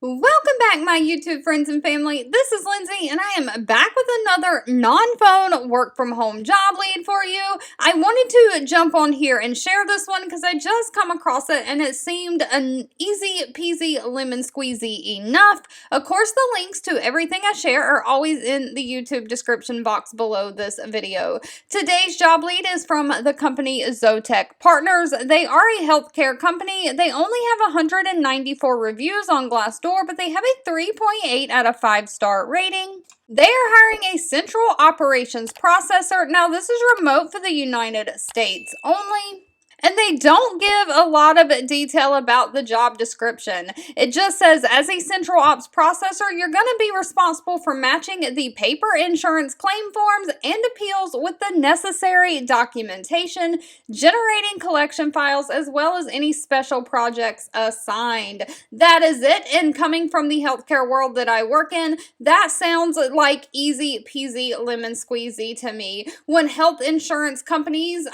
Welcome back, my YouTube friends and family. This is Lindsay, and I am back with another non-phone work-from-home job lead for you. I wanted to jump on here and share this one because I just come across it, and it seemed an easy-peasy lemon squeezy enough. Of course, the links to everything I share are always in the YouTube description box below this video. Today's job lead is from the company Zotech Partners. They are a healthcare company. They only have 194 reviews on Glassdoor, but they have a 3.8 out of 5-star rating. They are hiring a central operations processor. Now, this is remote for the United States only. And they don't give a lot of detail about the job description. It just says, as a central ops processor, you're going to be responsible for matching the paper insurance claim forms and appeals with the necessary documentation, generating collection files, as well as any special projects assigned. That is it. And coming from the healthcare world that I work in, that sounds like easy peasy lemon squeezy to me. When health insurance companies,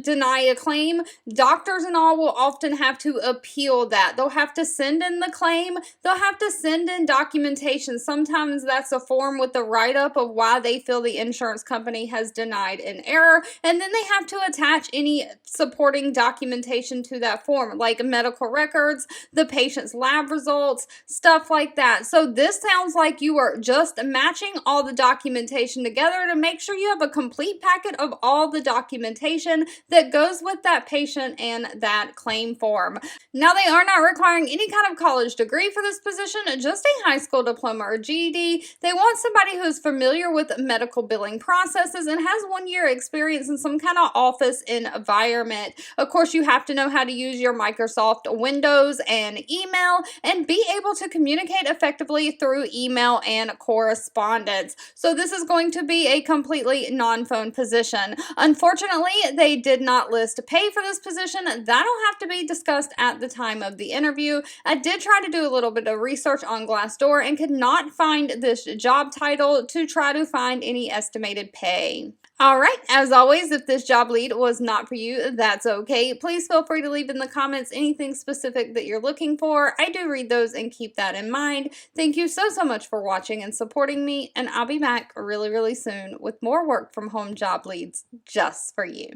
deny a claim, doctors and all will often have to appeal that. They'll have to send in the claim. They'll have to send in documentation. Sometimes that's a form with the write-up of why they feel the insurance company has denied an error. And then they have to attach any supporting documentation to that form, like medical records, the patient's lab results, stuff like that. So this sounds like you are just matching all the documentation together to make sure you have a complete packet of all the documentation that goes with that patient and that claim form. Now, they are not requiring any kind of college degree for this position, just a high school diploma or GED. They want somebody who is familiar with medical billing processes and has 1 year experience in some kind of office environment. Of course, you have to know how to use your Microsoft Windows and email and be able to communicate effectively through email and correspondence. So this is going to be a completely non-phone position. Unfortunately, they did not list pay for this position. That'll have to be discussed at the time of the interview. I did try to do a little bit of research on Glassdoor and could not find this job title to try to find any estimated pay. Alright, as always, if this job lead was not for you, that's okay. Please feel free to leave in the comments anything specific that you're looking for. I do read those and keep that in mind. Thank you so much for watching and supporting me, and I'll be back really soon with more work from home job leads just for you.